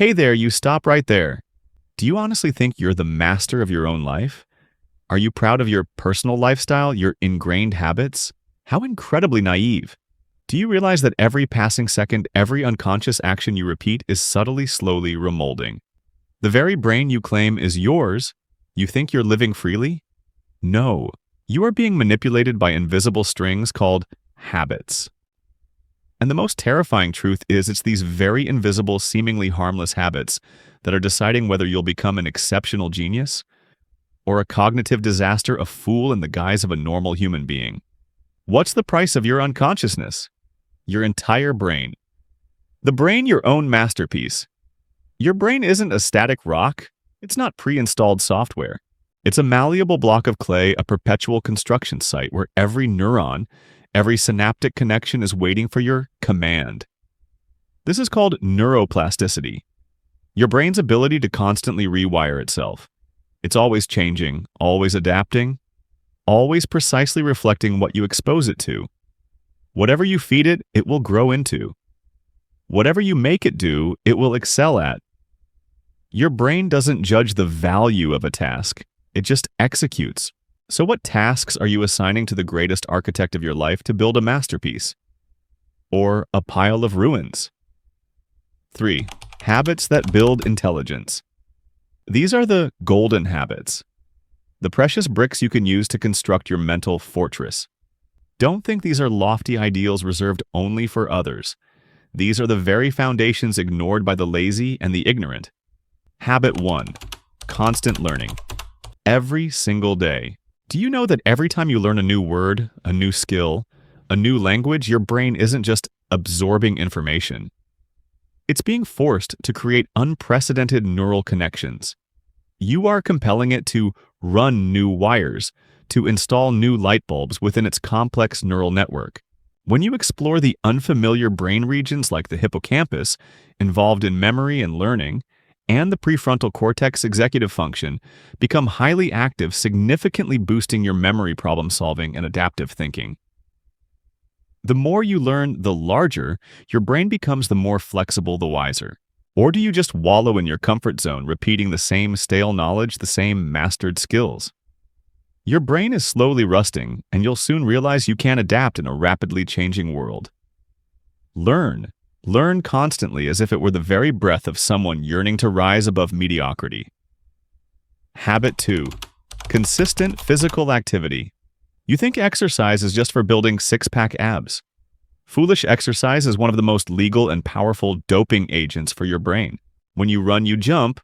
Hey there, you stop right there. Do you honestly think you're the master of your own life? Are you proud of your personal lifestyle, your ingrained habits? How incredibly naive. Do you realize that every passing second, every unconscious action you repeat is subtly, slowly remolding? The very brain you claim is yours, you think you're living freely? No, you are being manipulated by invisible strings called habits. And the most terrifying truth is it's these very invisible, seemingly harmless habits that are deciding whether you'll become an exceptional genius or a cognitive disaster, a fool in the guise of a normal human being. What's the price of your unconsciousness? Your entire brain. The brain, your own masterpiece. Your brain isn't a static rock. It's not pre-installed software. It's a malleable block of clay, a perpetual construction site where every neuron, every synaptic connection is waiting for your command. This is called neuroplasticity. Your brain's ability to constantly rewire itself. It's always changing, always adapting, always precisely reflecting what you expose it to. Whatever you feed it, it will grow into. Whatever you make it do, it will excel at. Your brain doesn't judge the value of a task, it just executes. So what tasks are you assigning to the greatest architect of your life to build a masterpiece? Or a pile of ruins? 3. Habits that build intelligence. These are the golden habits, the precious bricks you can use to construct your mental fortress. Don't think these are lofty ideals reserved only for others. These are the very foundations ignored by the lazy and the ignorant. Habit 1. Constant learning. Every single day. Do you know that every time you learn a new word, a new skill, a new language, your brain isn't just absorbing information? It's being forced to create unprecedented neural connections. You are compelling it to run new wires, to install new light bulbs within its complex neural network. When you explore the unfamiliar brain regions like the hippocampus, involved in memory and learning, and the prefrontal cortex executive function, become highly active, significantly boosting your memory problem-solving and adaptive thinking. The more you learn, the larger, your brain becomes, the more flexible, the wiser. Or do you just wallow in your comfort zone, repeating the same stale knowledge, the same mastered skills? Your brain is slowly rusting, and you'll soon realize you can't adapt in a rapidly changing world. Learn. Learn constantly as if it were the very breath of someone yearning to rise above mediocrity. Habit 2. Consistent physical activity. You think exercise is just for building six-pack abs. Foolish exercise is one of the most legal and powerful doping agents for your brain. When you run, you jump,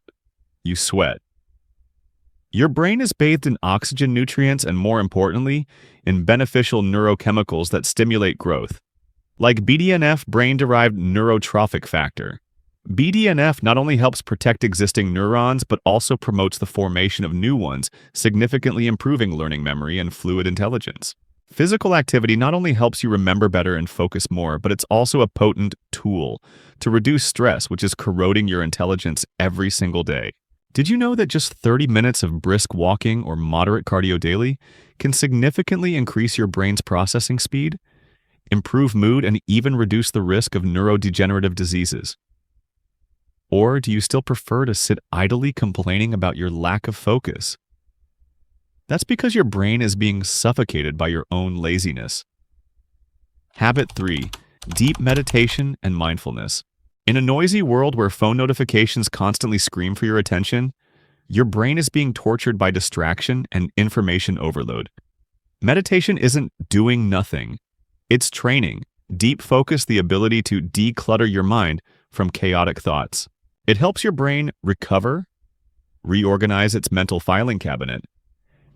you sweat. Your brain is bathed in oxygen nutrients and, more importantly, in beneficial neurochemicals that stimulate growth. Like BDNF, brain-derived neurotrophic factor. BDNF not only helps protect existing neurons, but also promotes the formation of new ones, significantly improving learning memory and fluid intelligence. Physical activity not only helps you remember better and focus more, but it's also a potent tool to reduce stress, which is corroding your intelligence every single day. Did you know that just 30 minutes of brisk walking or moderate cardio daily can significantly increase your brain's processing speed, improve mood, and even reduce the risk of neurodegenerative diseases? Or do you still prefer to sit idly complaining about your lack of focus? That's because your brain is being suffocated by your own laziness. Habit 3. Deep meditation and mindfulness. In a noisy world where phone notifications constantly scream for your attention, your brain is being tortured by distraction and information overload. Meditation isn't doing nothing. It's training deep focus, the ability to declutter your mind from chaotic thoughts. It helps your brain recover, reorganize its mental filing cabinet,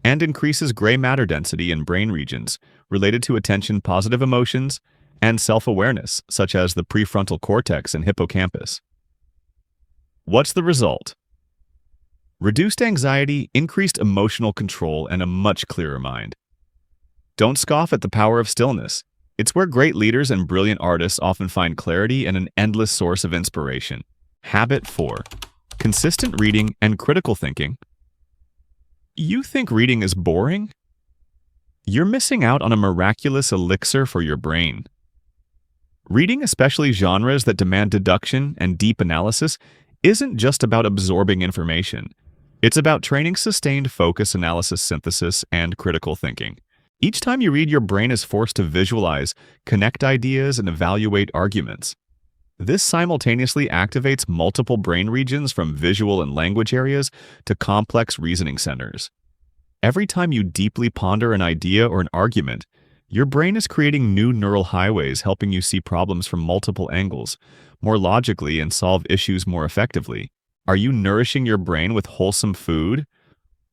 and increases gray matter density in brain regions related to attention, positive emotions, and self-awareness, such as the prefrontal cortex and hippocampus. What's the result? Reduced anxiety, increased emotional control, and a much clearer mind. Don't scoff at the power of stillness. It's where great leaders and brilliant artists often find clarity and an endless source of inspiration. Habit 4. Consistent reading and critical thinking. You think reading is boring? You're missing out on a miraculous elixir for your brain. Reading, especially genres that demand deduction and deep analysis, isn't just about absorbing information. It's about training sustained focus, analysis, synthesis, and critical thinking. Each time you read, your brain is forced to visualize, connect ideas, and evaluate arguments. This simultaneously activates multiple brain regions from visual and language areas to complex reasoning centers. Every time you deeply ponder an idea or an argument, your brain is creating new neural highways helping you see problems from multiple angles, more logically, and solve issues more effectively. Are you nourishing your brain with wholesome food,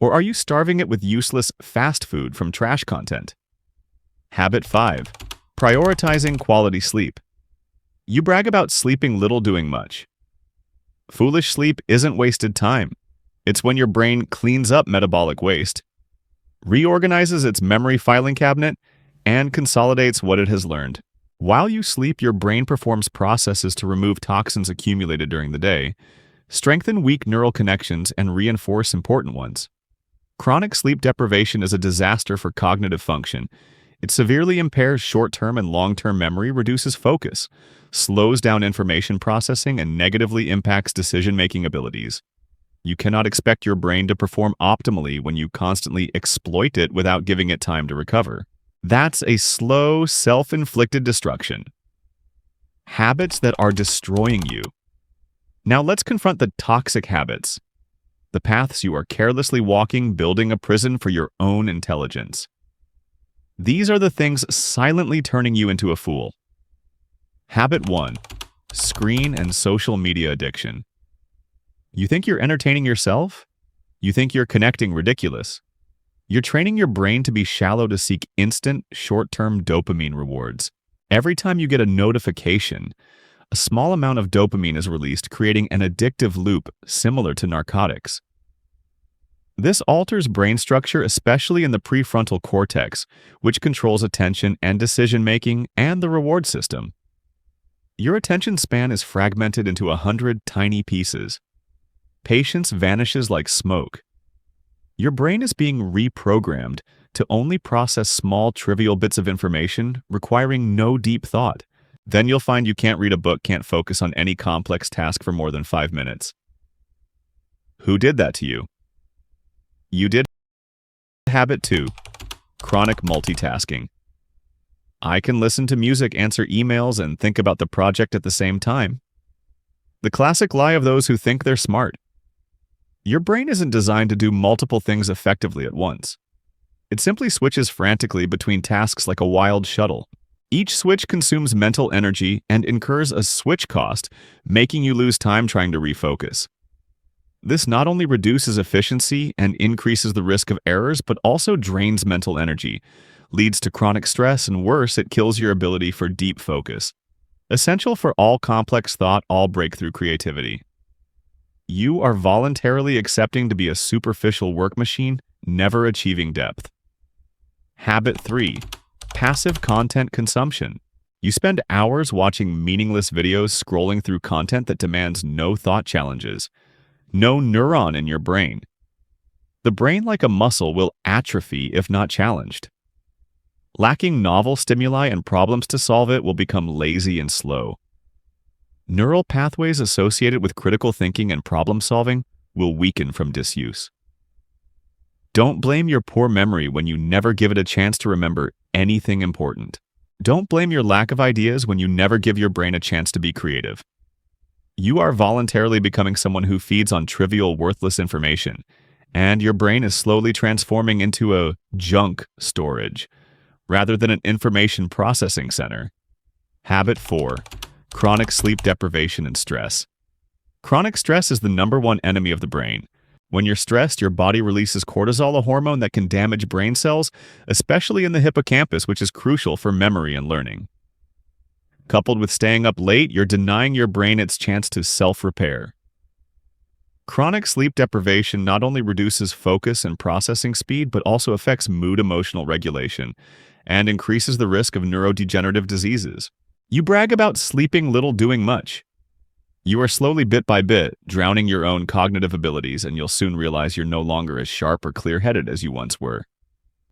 or are you starving it with useless fast food from trash content? Habit 5. Prioritizing quality sleep. You brag about sleeping little, doing much. Foolish sleep isn't wasted time. It's when your brain cleans up metabolic waste, reorganizes its memory filing cabinet, and consolidates what it has learned. While you sleep, your brain performs processes to remove toxins accumulated during the day, strengthen weak neural connections, and reinforce important ones. Chronic sleep deprivation is a disaster for cognitive function. It severely impairs short-term and long-term memory, reduces focus, slows down information processing, and negatively impacts decision-making abilities. You cannot expect your brain to perform optimally when you constantly exploit it without giving it time to recover. That's a slow, self-inflicted destruction. Habits that are destroying you. Now let's confront the toxic habits, the paths you are carelessly walking, building a prison for your own intelligence. These are the things silently turning you into a fool. Habit 1. Screen and social media addiction. You think you're entertaining yourself? You think you're connecting ridiculous? You're training your brain to be shallow, to seek instant, short-term dopamine rewards. Every time you get a notification, a small amount of dopamine is released, creating an addictive loop similar to narcotics. This alters brain structure, especially in the prefrontal cortex, which controls attention and decision-making and the reward system. Your attention span is fragmented into 100 tiny pieces. Patience vanishes like smoke. Your brain is being reprogrammed to only process small, trivial bits of information, requiring no deep thought. Then you'll find you can't read a book, can't focus on any complex task for more than 5 minutes. Who did that to you? You did. Habit 2. Chronic multitasking. I can listen to music, answer emails, and think about the project at the same time. The classic lie of those who think they're smart. Your brain isn't designed to do multiple things effectively at once. It simply switches frantically between tasks like a wild shuttle. Each switch consumes mental energy and incurs a switch cost, making you lose time trying to refocus. This not only reduces efficiency and increases the risk of errors, but also drains mental energy, leads to chronic stress, and worse, it kills your ability for deep focus. Essential for all complex thought, all breakthrough creativity. You are voluntarily accepting to be a superficial work machine, never achieving depth. Habit 3. Passive content consumption. You spend hours watching meaningless videos, scrolling through content that demands no thought challenges, no neuron in your brain. The brain, like a muscle, will atrophy if not challenged. Lacking novel stimuli and problems to solve, it will become lazy and slow. Neural pathways associated with critical thinking and problem solving will weaken from disuse. Don't blame your poor memory when you never give it a chance to remember anything important. Don't blame your lack of ideas when you never give your brain a chance to be creative. You are voluntarily becoming someone who feeds on trivial, worthless information, and your brain is slowly transforming into a junk storage rather than an information processing center. Habit 4. Chronic sleep deprivation and stress. Chronic stress is the #1 enemy of the brain. When you're stressed, your body releases cortisol, a hormone that can damage brain cells, especially in the hippocampus, which is crucial for memory and learning. Coupled with staying up late, you're denying your brain its chance to self-repair. Chronic sleep deprivation not only reduces focus and processing speed, but also affects mood, emotional regulation, and increases the risk of neurodegenerative diseases. You brag about sleeping little, doing much. You are slowly, bit by bit, drowning your own cognitive abilities, and you'll soon realize you're no longer as sharp or clear-headed as you once were.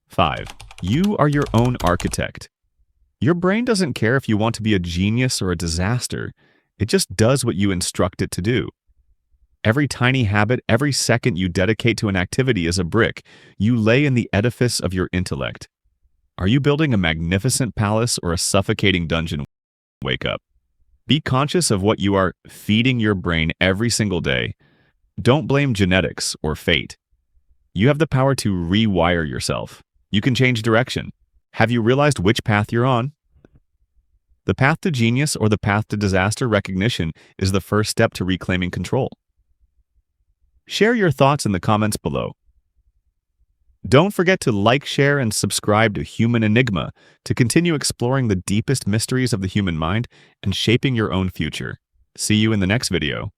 5. You are your own architect. Your brain doesn't care if you want to be a genius or a disaster. It just does what you instruct it to do. Every tiny habit, every second you dedicate to an activity is a brick you lay in the edifice of your intellect. Are you building a magnificent palace or a suffocating dungeon? Wake up. Be conscious of what you are feeding your brain every single day. Don't blame genetics or fate. You have the power to rewire yourself. You can change direction. Have you realized which path you're on? The path to genius or the path to disaster recognition is the first step to reclaiming control. Share your thoughts in the comments below. Don't forget to like, share, and subscribe to Human Enigma to continue exploring the deepest mysteries of the human mind and shaping your own future. See you in the next video.